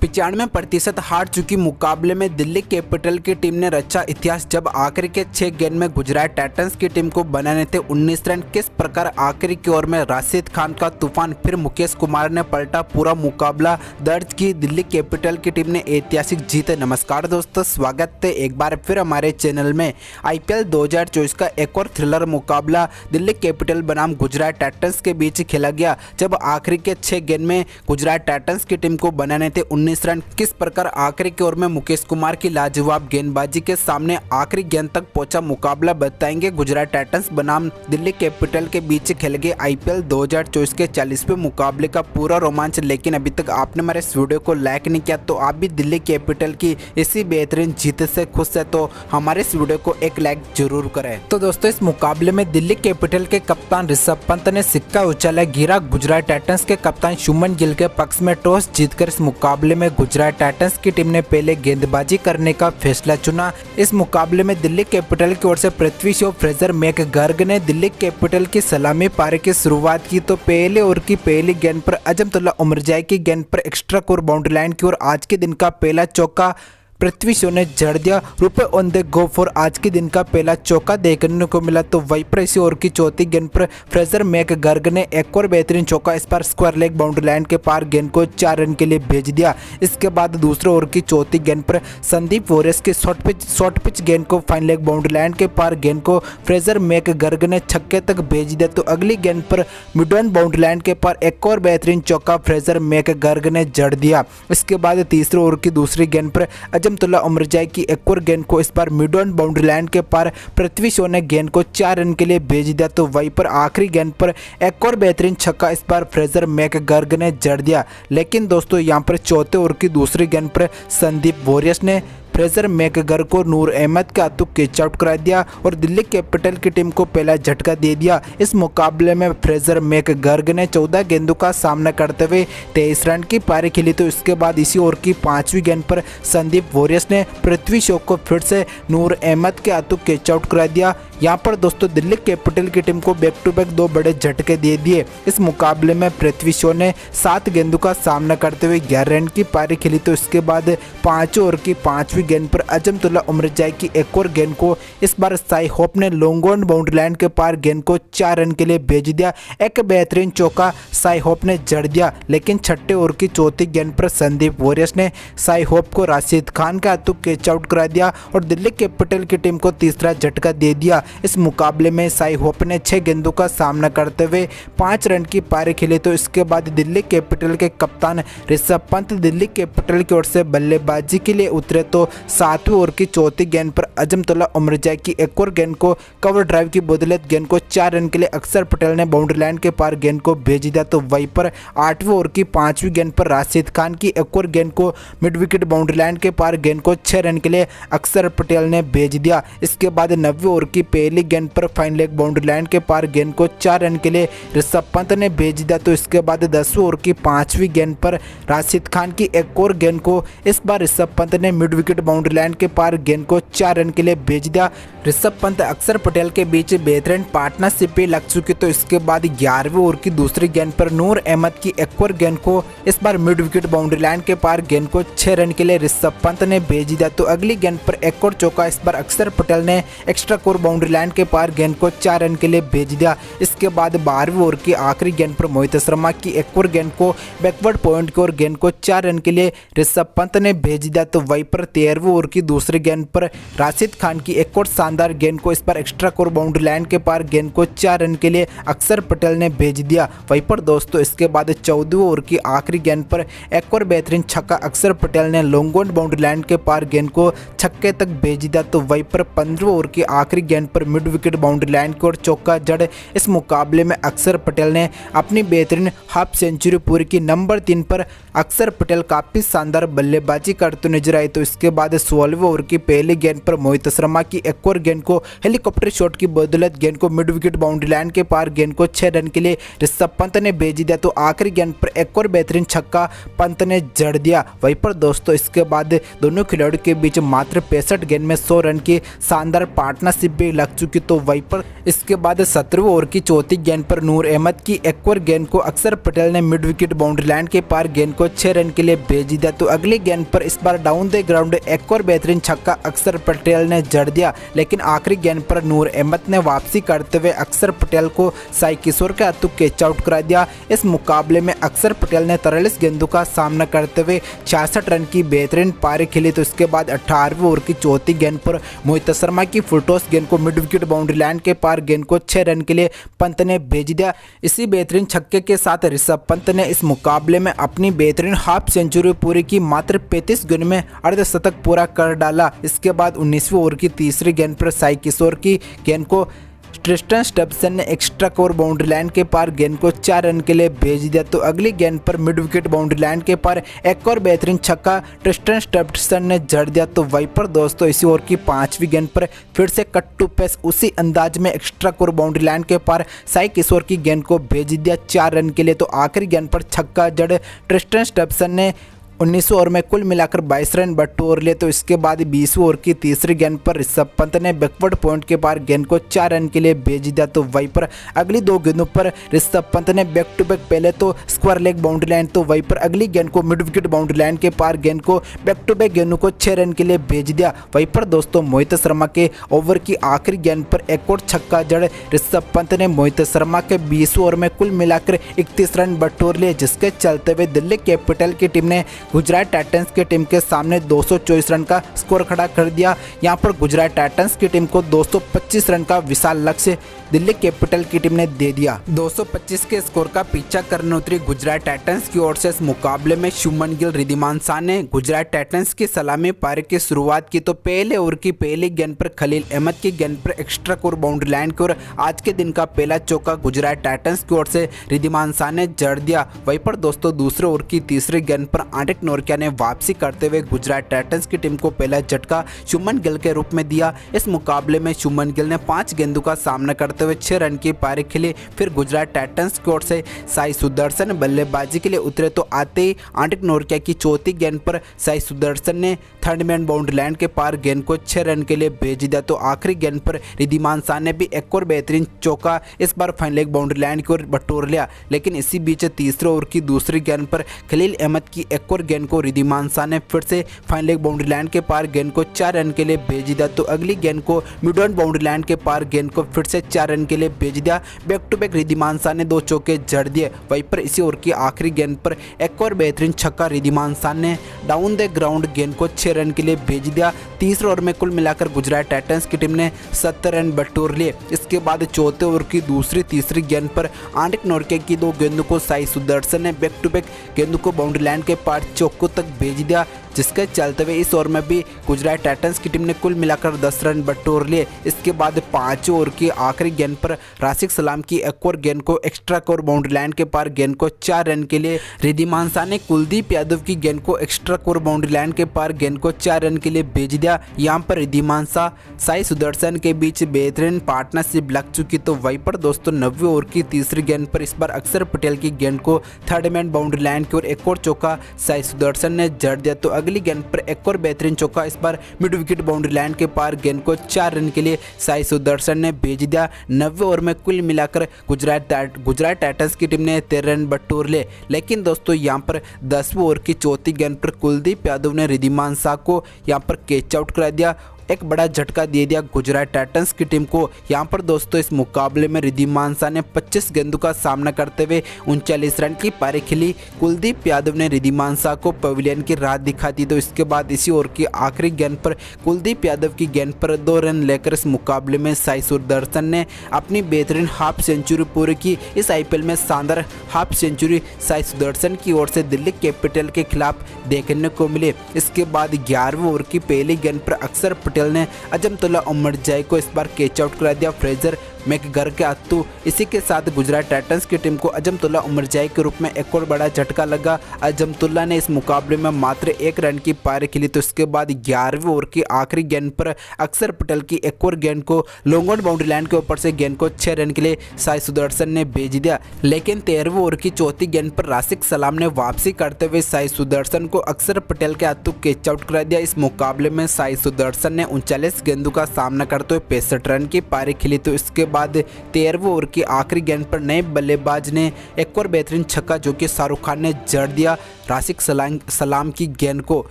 95% हार चुकी मुकाबले में दिल्ली कैपिटल की टीम ने रचा इतिहास जब आखिरी के 6 गेंद में गुजरात टाइटंस की टीम को बनाने थे 19 रन। किस प्रकार आखिरी की ओवर में राशिद खान का तूफान, फिर मुकेश कुमार ने पलटा पूरा मुकाबला, दर्ज की दिल्ली कैपिटल की टीम ने ऐतिहासिक जीत। नमस्कार दोस्तों, स्वागत है एक बार फिर हमारे चैनल में। IPL 2024 का एक और थ्रिलर मुकाबला दिल्ली कैपिटल बनाम गुजरात टाइटंस के बीच खेला गया जब आखिरी के 6 गेंद में गुजरात टाइटंस की टीम को बनाने थे 19 रन। किस प्रकार आखिरी की ओवर में मुकेश कुमार की लाजवाब गेंदबाजी के सामने आखिरी गेंद तक पहुंचा मुकाबला बताएंगे। गुजरात टाइटंस बनाम दिल्ली कैपिटल के बीच खेले गए IPL 2024 के 40वें मुकाबले का पूरा रोमांच। लेकिन अभी तक आपने हमारे इस वीडियो को लाइक नहीं किया तो आप भी दिल्ली कैपिटल की इसी बेहतरीन जीत से खुश है तो हमारे इस वीडियो को एक लाइक जरूर करें। तो दोस्तों, इस मुकाबले में दिल्ली कैपिटल के कप्तान ऋषभ पंत ने सिक्का उछाला, गिरा गुजरात टाइटंस के कप्तान शुभमन गिल के पक्ष में। टॉस जीतकर इस मुकाबले में गुजरात टाइटंस की टीम ने पहले गेंदबाजी करने का फैसला चुना। इस मुकाबले में दिल्ली कैपिटल की ओर से पृथ्वी शॉ, फ्रेजर मैकगर्ग ने दिल्ली कैपिटल की सलामी पारी की शुरुआत की तो पहले ओवर की पहली गेंद पर अजमतुल्ला उमरजाई की गेंद पर एक्स्ट्रा कोर बाउंड्री लाइन की ओर आज के दिन का पहला चौका पृथ्वी शॉ ने जड़ दिया। रुपए ऑन द गो फॉर आज के दिन का पहला चौका देखने को मिला तो वहीं पर इसी ओवर की चौथी गेंद पर फ्रेजर मैकगर्ग ने एक और बेहतरीन चौका, इस पर स्क्वायर लेग बाउंड्री लाइन के पार गेंद को 4 रन के लिए भेज दिया। इसके बाद दूसरे ओवर की चौथी गेंद पर संदीप वॉरियर्स के शॉर्ट पिच गेंद को फाइन लेग बाउंड्री लाइन के पार गेंद को फ्रेजर मैकगर्ग ने छक्के तक भेज दिया तो अगली गेंद पर मिड ऑन बाउंड्री लाइन के पार एक और बेहतरीन चौका फ्रेजर मैकगर्ग ने जड़ दिया। इसके बाद तीसरे ओवर की दूसरी गेंद पर अजमतुल्ला उमरजाई की एक और गेंद को इस बार मिड ऑन बाउंड्री लाइन के पार पृथ्वी शॉ ने गेंद को 4 रन के लिए भेज दिया तो वहीं पर आखिरी गेंद पर एक और बेहतरीन छक्का इस बार फ्रेजर मैकगर्ग ने जड़ दिया। लेकिन दोस्तों, यहां पर चौथे ओवर की दूसरी गेंद पर संदीप वॉरियर्स ने फ्रेजर मैकगर्ग को नूर अहमद के हाथों कैच आउट करा दिया और दिल्ली कैपिटल की टीम को पहला झटका दे दिया। इस मुकाबले में फ्रेजर मैकगर्ग ने 14 गेंदों का सामना करते हुए 23 रन की पारी खेली तो इसके बाद इसी ओवर की 5वीं गेंद पर संदीप वॉरियर्स ने पृथ्वी शॉ को फिर से नूर अहमद के हाथों कैच आउट करा दिया। यहाँ पर दोस्तों दिल्ली कैपिटल की टीम को बैक टू बैक 2 बड़े झटके दे दिए। इस मुकाबले में पृथ्वी शॉ ने 7 गेंदों का सामना करते हुए 11 रन की पारी खेली तो इसके बाद 5 ओवर की 5वीं गेंद पर अजमतुल्ला उमरजाई की एक और गेंद को इस बार साई होप ने लॉन्ग ऑन बाउंड्री लाइन के पार गेंद को 4 रन के लिए भेज दिया। एक बेहतरीन चौका साई होप ने जड़ दिया। लेकिन छठे ओवर की चौथी गेंद पर संदीप वॉरियर्स ने साई होप को राशिद खान के हाथों कैच आउट करा दिया और दिल्ली कैपिटल की टीम को तीसरा झटका दे दिया। इस मुकाबले में साई होप ने 6 गेंदों का सामना करते हुए 5 रन की पारी खेली तो इसके बाद दिल्ली कैपिटल के कप्तान ऋषभ पंत दिल्ली कैपिटल की ओर से बल्लेबाजी के लिए उतरे तो 7वें ओवर की चौथी गेंद पर अजमतुल्ला उमरजाई की एक और गेंद को कवर ड्राइव की बदौलत गेंद को 4 रन के लिए अक्षर पटेल ने बाउंड्री लाइन के पार गेंद को भेज दिया तो वहीं पर 8वें ओवर की 5वीं गेंद पर राशिद खान की एक और गेंद को मिड विकेट बाउंड्री लाइन के पार गेंद को 6 रन के लिए अक्षर पटेल ने भेज दिया। इसके बाद 9वें ओवर की पहली गेंद पर फाइन लेग बाउंड्री लाइन के पार गेंद को 4 रन के लिए ऋषभ पंत ने भेज दिया तो इसके बाद 10वें ओवर की 5वीं गेंद पर राशिद खान की एक और गेंद को इस बार ऋषभ पंत ने मिड विकेट बाउंड्री लाइन के पार गेंद को 4 रन के लिए भेज दिया। ऋषभ पंत अक्षर पटेल के बीच बेहतरीन पार्टनरशिप भी लग चुकी तो इसके बाद 11वें ओवर की दूसरी गेंद पर नूर अहमद की एक और गेंद को इस बार मिड विकेट बाउंड्री लाइन के पार गेंद को 6 रन के लिए ऋषभ पंत ने भेज दिया तो अगली गेंद पर एक और चौका इस बार अक्षर पटेल ने एक्स्ट्रा कोर बाउंड्री लाइन के पार गेंद को 4 रन के लिए भेज दिया। इसके बाद 12वें ओवर की आखिरी गेंद पर मोहित शर्मा की एक और गेंद को बैकवर्ड पॉइंट की ओर गेंद को 4 रन के लिए ऋषभ पंत ने भेज दिया तो वहीं पर 13वें ओवर की दूसरी गेंद पर राशिद खान की एक और शानदार गेंद को इस पर एक्स्ट्रा कोर बाउंड्री लाइन के पार गेंद को 4 रन के लिए अक्षर पटेल ने भेज दिया। वहीं पर दोस्तों इसके बाद 14वें ओवर की आखिरी गेंद पर एक और बेहतरीन छक्का अक्षर पटेल ने लॉन्ग ऑन बाउंड्री लाइन के पार गेंद को छक्के तक भेज दिया तो वहीं पर 15वें ओवर की आखिरी गेंद पर मिड विकेट बाउंड्री लाइन की ओर चौका जड़ इस मुकाबले में अक्षर पटेल ने अपनी बेहतरीन हाफ सेंचुरी पूरी की। नंबर 3 पर अक्षर पटेल काफी शानदार बल्लेबाजी करते नजर आए तो इसके बाद 16वें ओवर की पहली गेंद पर मोहित शर्मा की एक और गेंद को हेलीकॉप्टर शॉट की बदौलत गेंद को मिड विकेट बाउंड्री लाइन के पार गेंद को 6 रन के लिए ऋषभ पंत ने भेज दिया। तो आखिरी गेंद पर एक और बेहतरीन छक्का पंत ने जड़ दिया। वहीं पर दोस्तों इसके बाद दोनों खिलाड़ियों के बीच मात्र 65 गेंद में 100 रन की शानदार पार्टनरशिप भी लग चुकी। तो वहीं पर इसके बाद 17वें ओवर की चौथी गेंद पर नूर अहमद की एक और गेंद को अक्षर पटेल ने मिड विकेट बाउंड्री लाइन के पार गेंद को 6 रन के लिए भेज दिया। तो अगली गेंद पर इस बार डाउन द ग्राउंड एक और बेहतरीन छक्का अक्षर पटेल ने जड़ दिया, लेकिन आखिरी गेंद पर नूर अहमद ने वापसी करते हुए अक्षर पटेल को साई किशोर के हाथों कैच आउट करा दिया। इस मुकाबले में अक्षर पटेल ने 43 गेंदों का सामना करते हुए 66 रन की बेहतरीन पारी खेली। तो इसके बाद 18वें ओवर की चौथी गेंद पर मोहित शर्मा की फुलटॉस गेंद को मिड विकेट बाउंड्री लाइन के पार गेंद को 6 रन के लिए पंत ने भेज दिया। इसी बेहतरीन छक्के के साथ ऋषभ पंत ने इस मुकाबले में अपनी बेहतरीन हाफ सेंचुरी पूरी की, मात्र 35 गेंद में अर्धशतक पूरा कर डाला। इसके बाद 19वें ओवर की तीसरी गेंद पर साई किशोर की गेंद को ट्रिस्टन स्टेप्सन ने एक्स्ट्रा कोर बाउंड्री लाइन के पार गेंद को 4 रन के लिए भेज दिया। तो अगली गेंद पर मिड विकेट बाउंड्री लाइन के पार एक और बेहतरीन छक्का ट्रिस्टन स्टेप्सन ने जड़ दिया। तो वहीं पर दोस्तों इसी ओवर की 5वीं गेंद पर फिर से कट टू पेस उसी अंदाज में एक्स्ट्रा कोर बाउंड्री लाइन के पार साई किशोर की गेंद को भेज दिया 4 रन के लिए। तो आखिरी गेंद पर छक्का जड़ ट्रिस्टन स्टेप्सन ने 19 ओवर में कुल मिलाकर 22 रन बटोर लिए। तो इसके बाद 20वें ओवर की तीसरी गेंद पर ऋषभ पंत ने बैकवर्ड पॉइंट के पार गेंद को 4 रन के लिए भेज दिया। तो वहीं पर अगली 2 गेंदों पर ऋषभ पंत ने बैक टू बैक पहले तो स्क्वायर लेग बाउंड्री लाइन, तो वहीं पर अगली गेंद को मिड विकेट बाउंड्री लाइन के पार गेंद को बैक टू बैक गेंदों को 6 रन के लिए भेज दिया। वहीं पर दोस्तों मोहित शर्मा के ओवर की आखिरी गेंद पर एक और छक्का जड़ ऋषभ पंत ने मोहित शर्मा के 20वें ओवर में कुल मिलाकर 31 रन बटोर लिए, जिसके चलते हुए दिल्ली कैपिटल की टीम ने गुजरात टाइटंस की टीम के सामने 224 रन का स्कोर खड़ा कर दिया। यहां पर गुजरात टाइटंस की टीम को 225 रन का विशाल लक्ष्य दिल्ली कैपिटल की टीम ने दे दिया। 225 के स्कोर का पीछा करने उतरी गुजरात टाइटंस की ओर से इस मुकाबले में शुभमन गिल, रिद्धिमान शाह ने गुजरात टाइटंस की सलामी पारी की शुरुआत की। तो पहले ओवर की पहली गेंद पर खलील अहमद की गेंद पर एक्स्ट्रा कोर बाउंड्री लाइन की ओर आज के दिन का पहला चौका गुजरात टाइटंस की ओर से रिद्धिमान शाह ने जड़ दिया। वहीं पर दोस्तों दूसरे ओवर की तीसरी गेंद पर आंटिक नोरकिया ने वापसी करते हुए गुजरात टाइटंस की टीम को पहला झटका शुभमन गिल के रूप में दिया। इस मुकाबले में शुभमन गिल ने 5 गेंदों का सामना करते हुए 6 रन की पारी खेली। फिर गुजरात टाइटंस की ओर से साई सुदर्शन बल्लेबाजी के लिए उतरे। तो आते ही आंटिक नोरकिया की चौथी गेंद पर साई सुदर्शन ने थर्ड मैन बाउंड्री लाइन के पार गेंद को 6 रन के लिए भेज दिया। तो आखिरी गेंद पर रिद्धिमान शाह ने भी एक और बेहतरीन चौका इस बार फाइन लेग बाउंड्री लाइन की ओर बटोर लिया। लेकिन इसी बीच तीसरे ओवर की दूसरी गेंद पर खलील अहमद की एक और गेंद को रिद्धिमान शाह ने फिर से फाइन लेग बाउंड्री लाइन के पार गेंद को 4 रन के लिए भेज दिया। तो अगली गेंद को मिड ऑन बाउंड्री लाइन के पार गेंद को फिर से 4 रन के लिए भेज दिया। Back to back Wriddhiman Saha ने 2 चौके जड़ दिए। वहीं पर इसी ओवर की आखिरी गेंद पर एक और बेहतरीन छक्का रिद्धिमान शाह ने डाउन द ग्राउंड गेंद को 6 रन के लिए भेज दिया। तीसरे ओवर में कुल मिलाकर गुजरात टाइटंस की टीम ने 70 रन बटोर लिए। इसके बाद चौथे ओवर की दूसरी तीसरी गेंद पर आंटिक नोरकिया की 2 गेंदों को साई सुदर्शन ने बैक टू बैक गेंदों को बाउंड्री लाइन के पार चौकों तक भेज दिया, जिसके चलते हुए इस ओवर में भी गुजरात टाइटंस की टीम ने कुल मिलाकर 10 रन बटोर लिए। इसके बाद 5 ओवर की आखिरी गेंद पर राशिद सलाम की एक और गेंद को एक्स्ट्रा कोर बाउंड्री लाइन के पार गेंद को 4 रन के लिए रिद्धिमान शाह ने कुलदीप यादव की गेंद को एक्स्ट्रा कोर बाउंड्री लाइन के पार गेंद को 4 रन के लिए भेज दिया। यहाँ पर रिद्धिमान शाह साई सुदर्शन के बीच बेहतरीन पार्टनरशिप लग चुकी। तो वहीं पर दोस्तों 90 ओवर की तीसरी गेंद पर इस बार अक्षर पटेल की गेंद को थर्ड मैन बाउंड्री लाइन की ओर एक और चौका साई सुदर्शन ने जड़ दिया। तो अगली गेंद पर एक और बेहतरीन चौका इस बार मिड विकेट बाउंड्री लाइन के पार गेंद को 4 रन के लिए साई सुदर्शन ने भेज दिया। 90 ओवर में कुल मिलाकर गुजरात टाइटंस की टीम ने 13 रन बटोर लिए। लेकिन दोस्तों यहां पर 10वें ओवर की चौथी गेंद पर कुलदीप यादव ने रिद्धिमान शाह को यहां पर कैच आउट करा दिया, एक बड़ा झटका दे दिया गुजरात टाइटंस की टीम को। यहां पर दोस्तों इस मुकाबले में रिद्धिमान शाह ने 25 गेंदों का सामना करते हुए 39 रन की पारी खेली। कुलदीप यादव ने रिद्धिमान शाह को पवेलियन की राह दिखा दी। तो इसके बाद इसी ओवर की आखिरी गेंद पर कुलदीप यादव की गेंद पर 2 रन लेकर इस मुकाबले में साई सुदर्शन ने अपनी बेहतरीन हाफ सेंचुरी पूरी की। इस IPL में शानदार हाफ सेंचुरी साई सुदर्शन की ओर से दिल्ली कैपिटल के खिलाफ देखने को मिली। इसके बाद 11वें ओवर की पहली गेंद पर अक्षर पटेल ने अजमतुल्ला उमरजाई को इस बार कैच आउट करा दिया। फ्रेजर मैकगर के अत्तू। इसी के साथ गुजरात टाइटंस की टीम को अजमतुल्ला उमरजाई के रूप में एक और बड़ा झटका लगा। अजमतुल्ला ने इस मुकाबले में मात्र 1 रन की पारी खेली, तो इसके बाद 11वें ओवर की आखिरी गेंद पर अक्षर पटेल की एक और गेंद को लॉन्ग ऑन बाउंड्री लाइन के ऊपर से गेंद को 6 रन के लिए साई सुदर्शन ने भेज दिया। लेकिन 13वें ओवर की चौथी गेंद पर राशिद सलाम ने वापसी करते हुए साई सुदर्शन को अक्षर पटेल के हाथों कैच आउट करा दिया। इस मुकाबले में साई सुदर्शन ने 39 गेंदों का सामना करते हुए 65 रन की पारी खेली, तो इसके बाद 13वें ओवर की आखिरी गेंद पर नए बल्लेबाज ने एक और बेहतरीन छक्का जो कि शाहरुख खान ने जड़ दिया राशिद सलाम की गेंद को।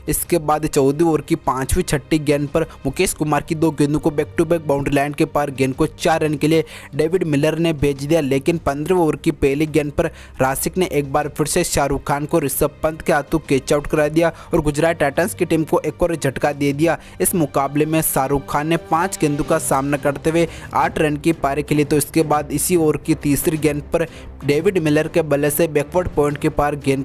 इसके बाद 14वें ओवर की 5वीं 6ठी गेंद पर मुकेश कुमार की 2 गेंदों को back to back boundary line के पार गेंद को 4 रन के लिए डेविड मिलर ने भेज दिया। लेकिन 15वें ओवर की पहली गेंद पर राशिद ने एक बार फिर से शाहरुख खान को ऋषभ पंत के हाथों कैच आउट करा दिया और गुजरात टाइटंस की टीम को एक और झटका दे दिया। इस मुकाबले में शाहरुख खान ने 5 गेंदों का सामना करते हुए 8 रन की पारी खेली, तो इसके बाद इसी ओवर की तीसरी गेंद पर डेविड मिलर के बल्ले से बैकवर्ड पॉइंट के पार गेंद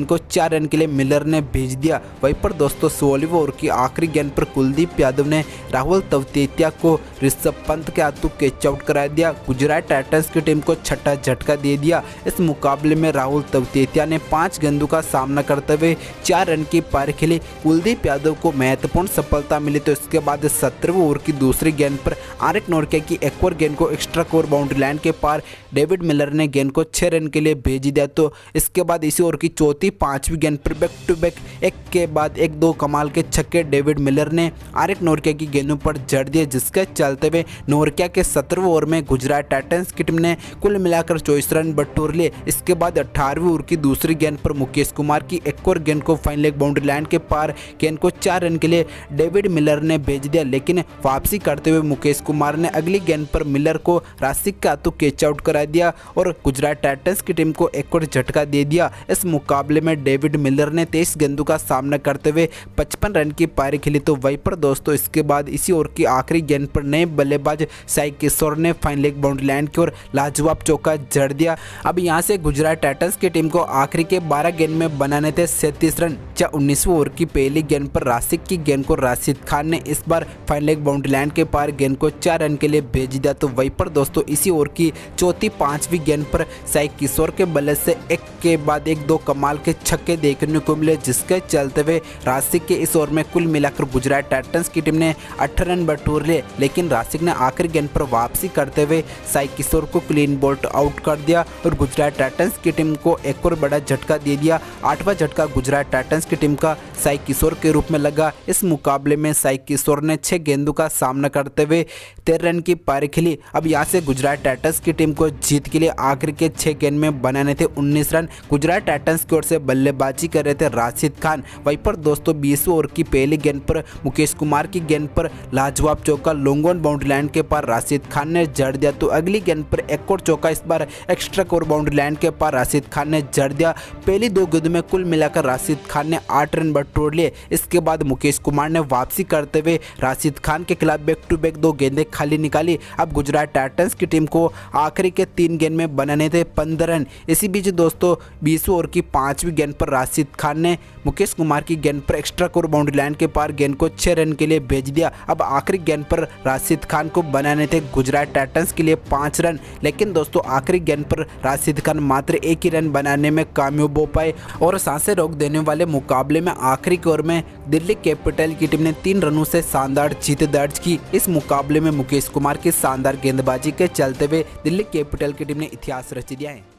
को 4 रन के लिए मिलर ने भेज दिया। वहीं पर दोस्तों 16वें ओवर की आखिरी गेंद पर कुलदीप यादव ने राहुल तवतेतिया को ऋषभ पंत के हाथों कैच आउट करा दिया। गुजरात टाइटंस की टीम को छठा झटका दे दिया। इस मुकाबले में राहुल तवतेतिया ने 5 गेंदों का सामना करते हुए 4 रन की पारी खेली। कुलदीप यादव को महत्वपूर्ण सफलता मिली, तो इसके बाद 17वें ओवर की दूसरी गेंद पर आरिक नोरके की एक और गेंद को एक्स्ट्रा कोर बाउंड्री लाइन के पार डेविड मिलर ने गेंद को 6 रन के लिए भेज दिया। तो इसके बाद इसी ओवर की 5वीं गेंद पर बैक टू बैक एक के बाद एक 2 कमाल के छक्के डेविड मिलर ने आरिक नोरके की गेंदों पर जड़ दिए, जिसके चलते हुए नोरके के 17वें ओवर में गुजरात टाइटंस की टीम ने कुल मिलाकर 24 रन बटोर लिए। इसके बाद 18वें ओवर की दूसरी गेंद पर मुकेश कुमार की एक और गेंद को फाइन लेग बाउंड्री लाइन के पार गेंद को 4 रन के लिए डेविड मिलर ने भेज दिया। लेकिन वापसी करते हुए मुकेश कुमार ने अगली गेंद पर मिलर को राशिद के हाथों कैच आउट करा दिया और गुजरात टाइटंस की टीम को एक और झटका दे दिया। इस मुकाबले में डेविड मिलर ने 23 गेंदों का सामना करते हुए 55 रन की पारी खेली। तो वहीं पर दोस्तों इसके बाद इसी ओवर की आखिरी गेंद पर नए बल्लेबाज साई किशोर ने फाइन लेग बाउंड्री लाइन की ओर लाजवाब चौका जड़ दिया। अब यहां से गुजरात टाइटंस की टीम को आखिरी के 12 गेंद में बनाने थे 37 रन। 19वें ओवर की पहली गेंद पर राशिद की गेंद को राशिद खान ने इस बार फाइन लेग बाउंड्री लाइन के पार गेंद को 4 रन के लिए भेज दिया। तो वहीं पर दोस्तों इसी ओवर की चौथी 5वीं गेंद पर साई किशोर के बल्ले से एक के बाद एक 2 कमाल के छक्के देखने को मिले, जिसके चलते हुए राशिद के इस ओवर में कुल मिलाकर गुजरात टाइटंस की टीम ने 18 रन बटोर लिए। लेकिन राशिद ने आखिरी गेंद पर वापसी करते हुए साई किशोर को क्लीन बोल्ड आउट कर दिया और गुजरात टाइटंस की टीम को एक और बड़ा झटका दे दिया। 8वां झटका गुजरात टाइटंस की टीम का साई किशोर के रूप में लगा। इस मुकाबले में साई किशोर ने 6 गेंदों का सामना करते हुए 13 रन की पारी खेली। अब यहाँ से गुजरात टाइटंस की टीम को जीत के लिए आखिर के 6 गेंद में बनाने थे 19 रन। गुजरात टाइटंस की ओर से बल्लेबाजी कर रहे थे राशिद खान। वहीं पर दोस्तों 20वें ओवर की पहली गेंद पर मुकेश कुमार की गेंद पर लाजवाब चौका लॉन्ग ऑन बाउंड्री लाइन के पार राशिद खान ने जड़ दिया। तो अगली गेंद पर एक और चौका इस बार एक्स्ट्रा कोर बाउंड्री लाइन के पार राशिद खान ने जड़ दिया। पहली 2 गेंदों में कुल मिलाकर राशिद खान ने 8 रन बटोर लिए। इसके बाद मुकेश कुमार ने वापसी करते हुए राशिद खान के खिलाफ बैक टू बैक 2 गेंदें खाली निकाली। अब गुजरात टाइटंस की टीम को आखिरी के 3 गेंद में बनाने थे 15 रन। इसी बीच दोस्तों 20वें ओवर की 5वीं गेंद पर राशिद खान ने मुकेश कुमार की गेंद पर एक्स्ट्रा कोर बाउंड्री लाइन के पार गेंद को 6 रन के लिए भेज दिया। अब आखिरी गेंद पर राशिद खान को बनाने थे गुजरात टाइटंस के लिए 5 रन। लेकिन दोस्तों आखिरी गेंद पर राशिद खान मात्र 1 ही रन बनाने में कामयाब हो पाए और सांसें रोक देने वाले मुकाबले में आखिरी ओवर में दिल्ली कैपिटल की टीम ने 3 रनों से शानदार जीत दर्ज की। इस मुकाबले में मुकेश कुमार की शानदार गेंदबाजी के चलते हुए दिल्ली कैपिटल की टीम ने इतिहास रच दिया है।